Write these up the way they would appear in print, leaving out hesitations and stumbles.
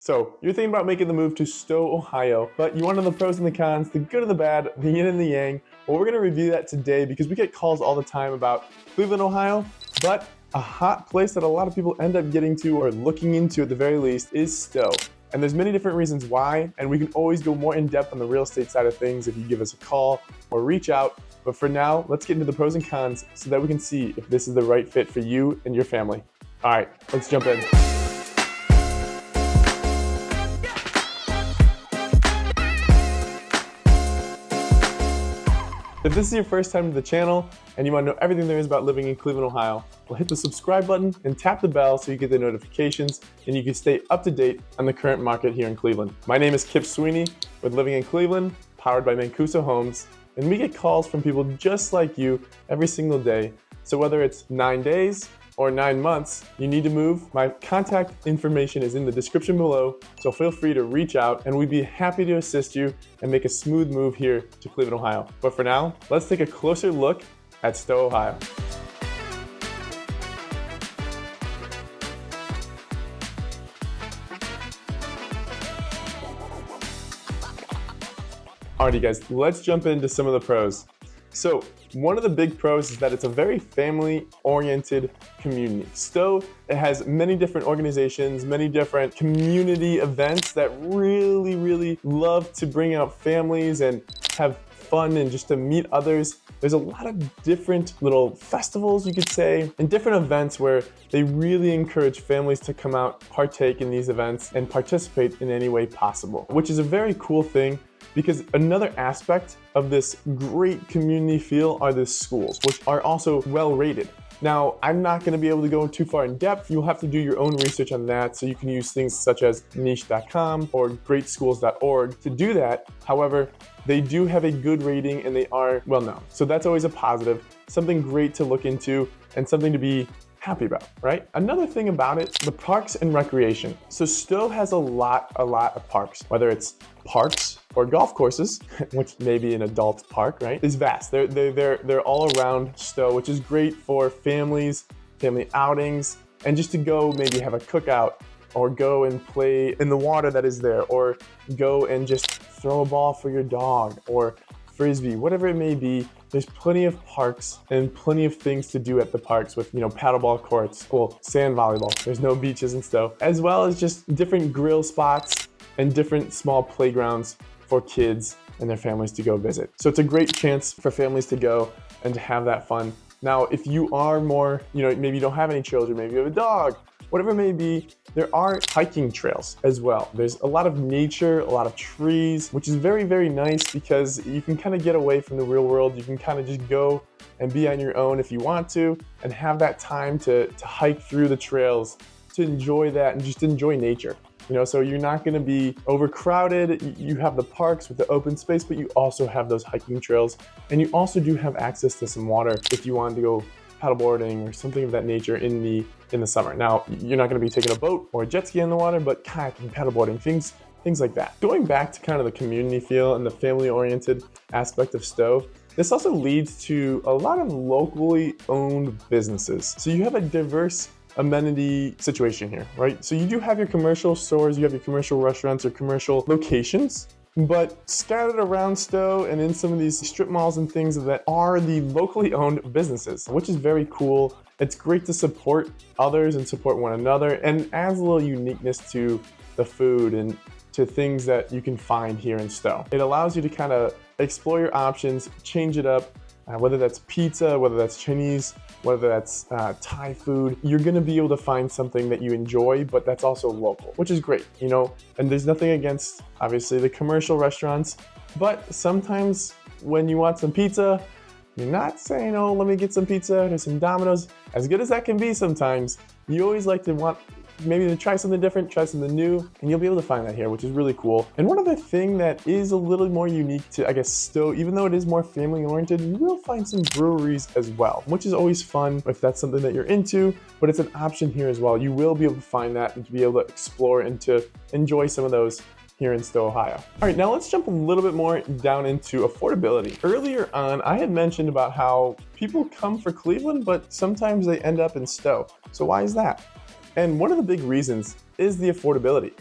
So you're thinking about making the move to Stow, Ohio, but you want to know the pros and the cons, the good and the bad, the yin and the yang. Well, we're going to review that today because we get calls all the time about Cleveland, Ohio, but a hot place that a lot of people end up getting to or looking into at the very least is Stow. And there's many different reasons why, and we can always go more in depth on the real estate side of things if you give us a call or reach out. But for now, let's get into the pros and cons so that we can see if this is the right fit for you and your family. All right, let's jump in. If this is your first time to the channel and you want to know everything there is about living in Cleveland, Ohio, well, hit the subscribe button and tap the bell so you get the notifications and you can stay up to date on the current market here in Cleveland. My name is Kip Sweeney with Living in Cleveland, powered by Mancuso Homes, and we get calls from people just like you every single day. So whether it's 9 days or 9 months, you need to move, my contact information is in the description below, so feel free to reach out and we'd be happy to assist you and make a smooth move here to Cleveland, Ohio. But for now, let's take a closer look at Stow, Ohio. Alrighty guys, let's jump into some of the pros. So one of the big pros is that it's a very family-oriented community. Stow, it has many different organizations, many different community events that really love to bring out families and have fun and just to meet others. There's a lot of different little festivals, you could say, and different events where they really encourage families to come out, partake in these events, and participate in any way possible, which is a very cool thing. Because another aspect of this great community feel are the schools, which are also well rated. Now, I'm not going to be able to go too far in depth. You'll have to do your own research on that. So you can use things such as niche.com or greatschools.org to do that. However, they do have a good rating and they are well known. So that's always a positive, something great to look into and something to be happy about, right? Another thing about it, the parks and recreation. So Stow has a lot of parks, whether it's parks or golf courses, which may be an adult park, right? Is vast. They're all around Stow, which is great for families, family outings, and just to go maybe have a cookout or go and play in the water that is there, or go and just throw a ball for your dog or frisbee, whatever it may be. There's plenty of parks and plenty of things to do at the parks with, paddleball courts, sand volleyball. There's no beaches in Stow, as well as just different grill spots and different small playgrounds for kids and their families to go visit. So it's a great chance for families to go and to have that fun. Now, if you are more, maybe you don't have any children, maybe you have a dog, whatever it may be, there are hiking trails as well. There's a lot of nature, a lot of trees, which is very nice because you can kind of get away from the real world. You can kind of just go and be on your own if you want to and have that time to hike through the trails, to enjoy that and just enjoy nature. So you're not going to be overcrowded. You have the parks with the open space, but you also have those hiking trails. And you also do have access to some water if you wanted to go paddleboarding or something of that nature in the summer. Now, you're not going to be taking a boat or a jet ski in the water, but kayaking, paddleboarding, things like that. Going back to kind of the community feel and the family-oriented aspect of Stow, this also leads to a lot of locally owned businesses. So you have a diverse amenity situation here, right? So you do have your commercial stores, you have your commercial restaurants or commercial locations, but scattered around Stow and in some of these strip malls and things that are the locally owned businesses, which is very cool. It's great to support others and support one another and adds a little uniqueness to the food and to things that you can find here in Stow. It allows you to kind of explore your options, change it up, whether that's pizza, whether that's Chinese, whether that's Thai food. You're gonna be able to find something that you enjoy, but that's also local, which is great, And there's nothing against, obviously, the commercial restaurants, but sometimes when you want some pizza, you're not saying, oh, let me get some pizza or some Domino's. As good as that can be sometimes, you always like to want maybe to try something different, try something new, and you'll be able to find that here, which is really cool. And one other thing that is a little more unique to, I guess, Stow, even though it is more family-oriented, you will find some breweries as well, which is always fun if that's something that you're into, but it's an option here as well. You will be able to find that and to be able to explore and to enjoy some of those here in Stow, Ohio. All right, now let's jump a little bit more down into affordability. Earlier on, I had mentioned about how people come for Cleveland, but sometimes they end up in Stow. So why is that? And one of the big reasons is the affordability.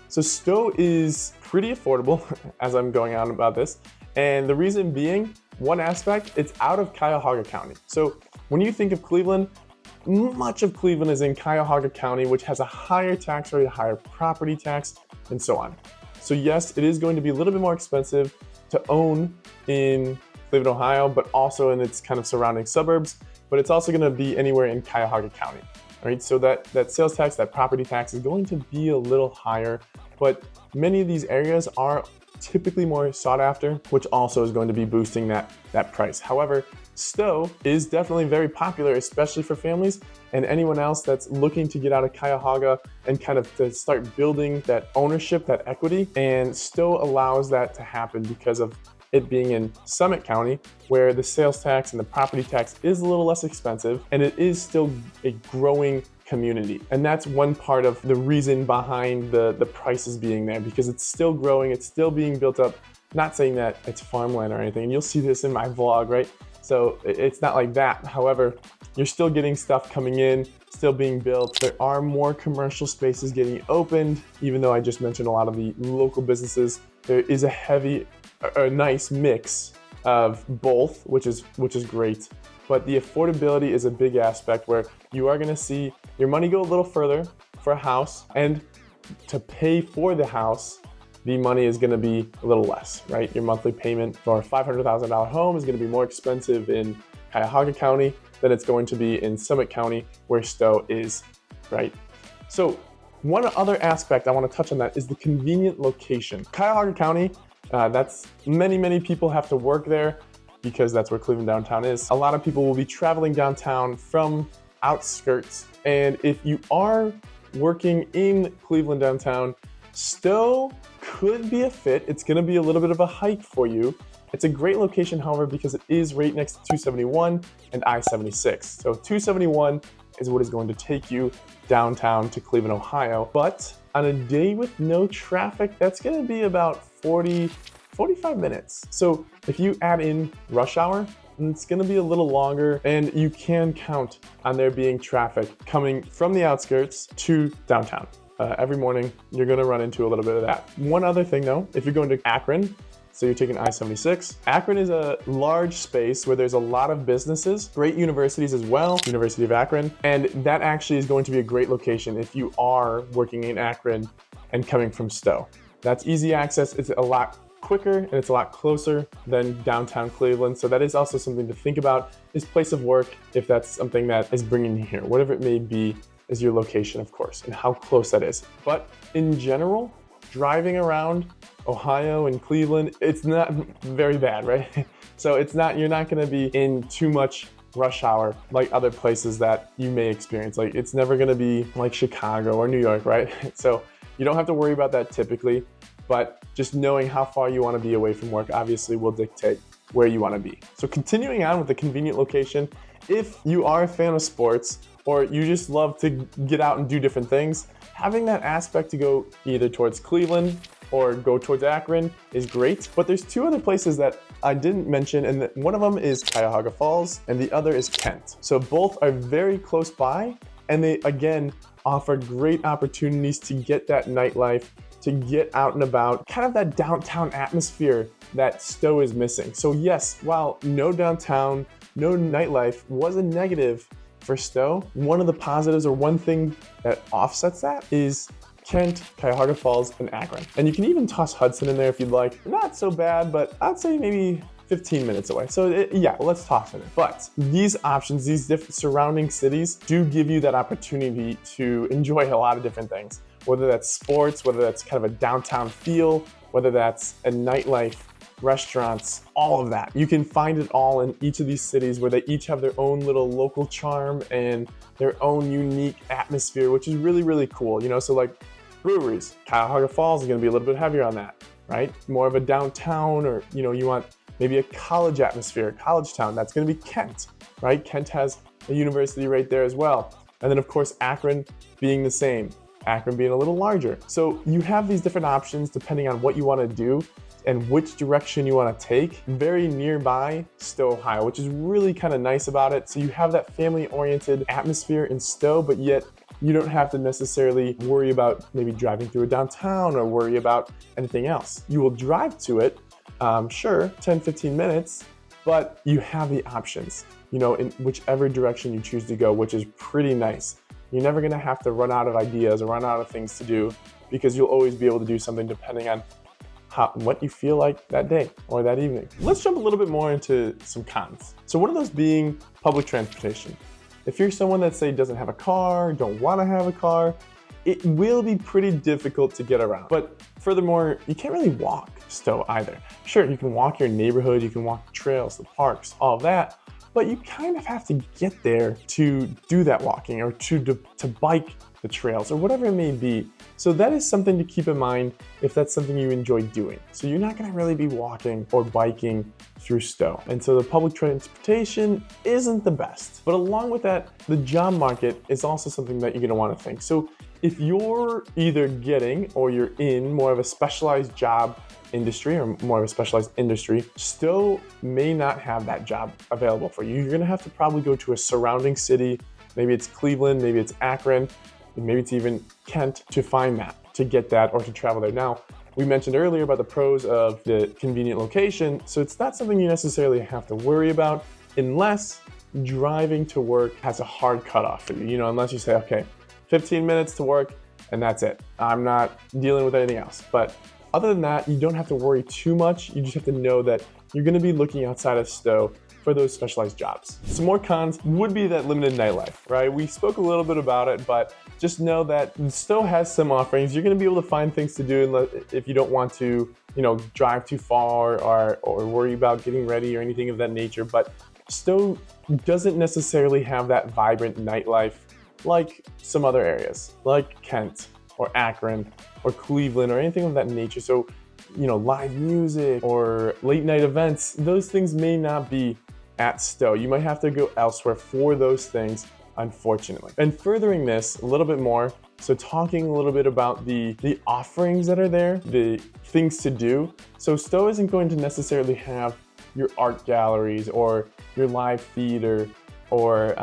So Stow is pretty affordable as I'm going on about this. And the reason being, one aspect, it's out of Cuyahoga County. So when you think of Cleveland, much of Cleveland is in Cuyahoga County, which has a higher tax rate, a higher property tax, and so on. So yes, it is going to be a little bit more expensive to own in Cleveland, Ohio, but also in its kind of surrounding suburbs, but it's also gonna be anywhere in Cuyahoga County, right? So that sales tax, that property tax is going to be a little higher, but many of these areas are typically more sought after, which also is going to be boosting that price. However, Stow is definitely very popular, especially for families and anyone else that's looking to get out of Cuyahoga and kind of to start building that ownership, that equity. And Stow allows that to happen because of it being in Summit County, where the sales tax and the property tax is a little less expensive, and it is still a growing community. And that's one part of the reason behind the prices being there, because it's still growing, it's still being built up. Not saying that it's farmland or anything, and you'll see this in my vlog, right? So it's not like that. However, you're still getting stuff coming in, still being built. There are more commercial spaces getting opened, even though I just mentioned a lot of the local businesses. There is a nice mix of both, which is great. But the affordability is a big aspect where you are gonna see your money go a little further for a house, and to pay for the house, the money is gonna be a little less, right? Your monthly payment for a $500,000 home is gonna be more expensive in Cuyahoga County than it's going to be in Summit County, where Stow is, right? So one other aspect I wanna touch on that is the convenient location. Cuyahoga County, that's many people have to work there because that's where Cleveland downtown is. A lot of people will be traveling downtown from outskirts. And if you are working in Cleveland downtown, Stow could be a fit. It's gonna be a little bit of a hike for you. It's a great location, however, because it is right next to 271 and I-76. So 271 is what is going to take you downtown to Cleveland, Ohio. But on a day with no traffic, that's gonna be about 45 minutes. So if you add in rush hour, it's gonna be a little longer, and you can count on there being traffic coming from the outskirts to downtown. Every morning, you're gonna run into a little bit of that. One other thing though, if you're going to Akron, so you're taking I-76. Akron is a large space where there's a lot of businesses, great universities as well, University of Akron, and that actually is going to be a great location if you are working in Akron and coming from Stow. That's easy access, it's a lot quicker, and it's a lot closer than downtown Cleveland. So that is also something to think about, is place of work, if that's something that is bringing you here. Whatever it may be is your location, of course, and how close that is. But in general, driving around Ohio and Cleveland, it's not very bad, right? So you're not gonna be in too much rush hour like other places that you may experience. Like, it's never gonna be like Chicago or New York, right? So you don't have to worry about that typically, but just knowing how far you wanna be away from work obviously will dictate where you wanna be. So continuing on with the convenient location, if you are a fan of sports or you just love to get out and do different things, having that aspect to go either towards Cleveland or go towards Akron is great. But there's two other places that I didn't mention, and one of them is Cuyahoga Falls and the other is Kent. So both are very close by, and they again offer great opportunities to get that nightlife, to get out and about, kind of that downtown atmosphere that Stow is missing. So yes, while no downtown, no nightlife was a negative for Stow, one of the positives, or one thing that offsets that, is Kent, Cuyahoga Falls, and Akron. And you can even toss Hudson in there if you'd like. Not so bad, but I'd say maybe 15 minutes away. So yeah, let's toss in it. But these options, these different surrounding cities do give you that opportunity to enjoy a lot of different things, whether that's sports, whether that's kind of a downtown feel, whether that's a nightlife, restaurants, all of that. You can find it all in each of these cities, where they each have their own little local charm and their own unique atmosphere, which is really cool. You know, so like breweries, Cuyahoga Falls is gonna be a little bit heavier on that, right? More of a downtown, or you know, you want maybe a college atmosphere, college town, that's gonna be Kent, right? Kent has a university right there as well. And then of course, Akron being the same, Akron being a little larger. So you have these different options depending on what you wanna do and which direction you wanna take, very nearby Stow, Ohio, which is really kind of nice about it. So you have that family-oriented atmosphere in Stow, but yet you don't have to necessarily worry about maybe driving through a downtown or worry about anything else. You will drive to it, sure, 10, 15 minutes, but you have the options, you know, in whichever direction you choose to go, which is pretty nice. You're never gonna have to run out of ideas or run out of things to do, because you'll always be able to do something depending on what you feel like that day or that evening. Let's jump a little bit more into some cons. So one of those being public transportation. If you're someone that, say, doesn't have a car, don't wanna have a car, it will be pretty difficult to get around. But furthermore, you can't really walk Stow either. Sure, you can walk your neighborhood, you can walk the trails, the parks, all of that, but you kind of have to get there to do that walking or to bike the trails or whatever it may be. So that is something to keep in mind if that's something you enjoy doing. So you're not gonna really be walking or biking through Stow. And so the public transportation isn't the best. But along with that, the job market is also something that you're gonna wanna think. So if you're either getting or you're in more of a specialized job industry or more of a specialized industry, Stow may not have that job available for you. You're gonna have to probably go to a surrounding city. Maybe it's Cleveland, maybe it's Akron, maybe it's even Kent to find that, to get that, or to travel there. Now, we mentioned earlier about the pros of the convenient location, so it's not something you necessarily have to worry about unless driving to work has a hard cutoff for you. You know, unless you say, okay, 15 minutes to work and that's it. I'm not dealing with anything else. But other than that, you don't have to worry too much. You just have to know that you're gonna be looking outside of Stow for those specialized jobs. Some more cons would be that limited nightlife, right? We spoke a little bit about it, but just know that Stow has some offerings. You're gonna be able to find things to do if you don't want to, you know, drive too far or worry about getting ready or anything of that nature. But Stow doesn't necessarily have that vibrant nightlife like some other areas, like Kent or Akron or Cleveland or anything of that nature. So, you know, live music or late night events, those things may not be at Stow. You might have to go elsewhere for those things, unfortunately. And furthering this a little bit more, so talking a little bit about the offerings that are there, the things to do. So Stow isn't going to necessarily have your art galleries or your live theater or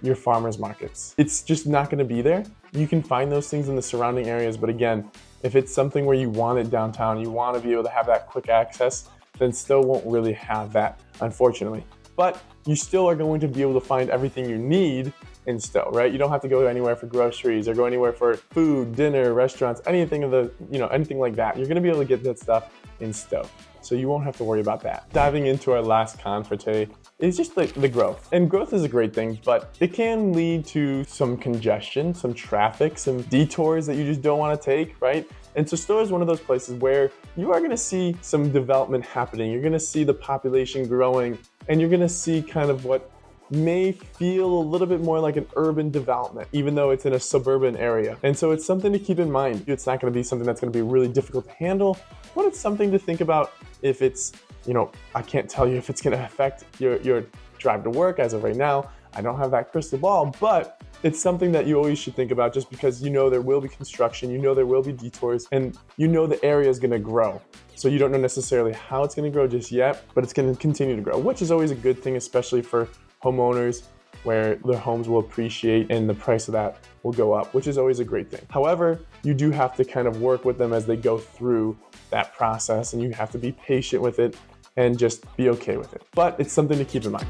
your farmers markets. It's just not gonna be there. You can find those things in the surrounding areas, but again, if it's something where you want it downtown, you wanna be able to have that quick access, then Stow won't really have that, unfortunately. But you still are going to be able to find everything you need in Stow, right? You don't have to go anywhere for groceries or go anywhere for food, dinner, restaurants, anything of the, you know, anything like that. You're gonna be able to get that stuff in Stow. So you won't have to worry about that. Diving into our last con for today is just the growth. And growth is a great thing, but it can lead to some congestion, some traffic, some detours that you just don't wanna take, right? And so Stow is one of those places where you are gonna see some development happening. You're gonna see the population growing, and you're gonna see kind of what may feel a little bit more like an urban development, even though it's in a suburban area. And so it's something to keep in mind. It's not gonna be something that's gonna be really difficult to handle, but it's something to think about if it's, you know, I can't tell you if it's gonna affect your drive to work as of right now. I don't have that crystal ball, but it's something that you always should think about, just because you know there will be construction, you know there will be detours, and you know the area is gonna grow. So you don't know necessarily how it's gonna grow just yet, but it's gonna continue to grow, which is always a good thing, especially for homeowners, where their homes will appreciate and the price of that will go up, which is always a great thing. However, you do have to kind of work with them as they go through that process, and you have to be patient with it and just be okay with it. But it's something to keep in mind.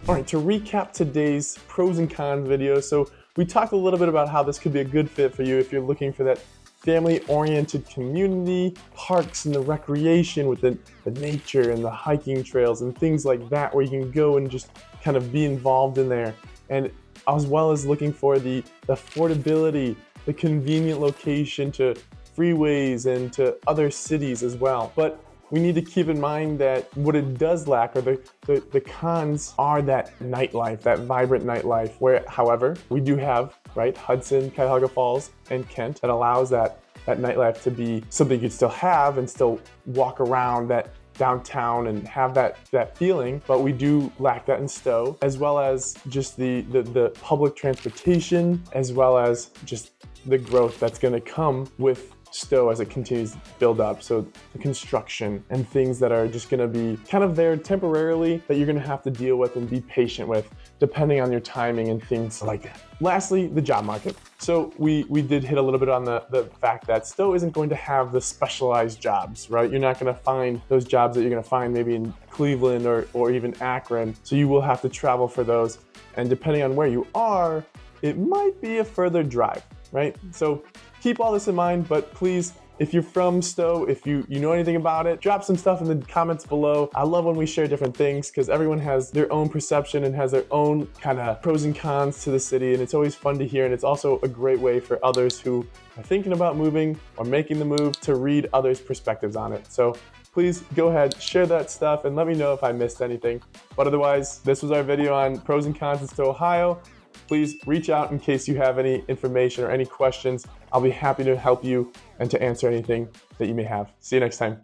All right, to recap today's pros and cons video, so we talked a little bit about how this could be a good fit for you if you're looking for that family-oriented community, parks and the recreation with the nature and the hiking trails and things like that, where you can go and just kind of be involved in there. And as well as looking for the affordability, the convenient location to freeways and to other cities as well. But we need to keep in mind that what it does lack, or the cons, are that nightlife, that vibrant nightlife, where, however, we do have, right, Hudson, Cuyahoga Falls, and Kent, that allows that nightlife to be something you could still have and still walk around that downtown and have that feeling, but we do lack that in Stow, as well as just the public transportation, as well as just the growth that's gonna come with Stow as it continues to build up. So the construction and things that are just gonna be kind of there temporarily that you're gonna have to deal with and be patient with depending on your timing and things like that. Lastly, the job market. So we did hit a little bit on the fact that Stow isn't going to have the specialized jobs, right? You're not gonna find those jobs that you're gonna find maybe in Cleveland or even Akron. So you will have to travel for those. And depending on where you are, it might be a further drive, right? So keep all this in mind, but please, if you're from Stow, if you know anything about it, drop some stuff in the comments below. I love when we share different things because everyone has their own perception and has their own kind of pros and cons to the city, and it's always fun to hear, and it's also a great way for others who are thinking about moving or making the move to read others' perspectives on it. So please go ahead, share that stuff, and let me know if I missed anything. But otherwise, this was our video on pros and cons of Stow, Ohio. Please reach out in case you have any information or any questions. I'll be happy to help you and to answer anything that you may have. See you next time.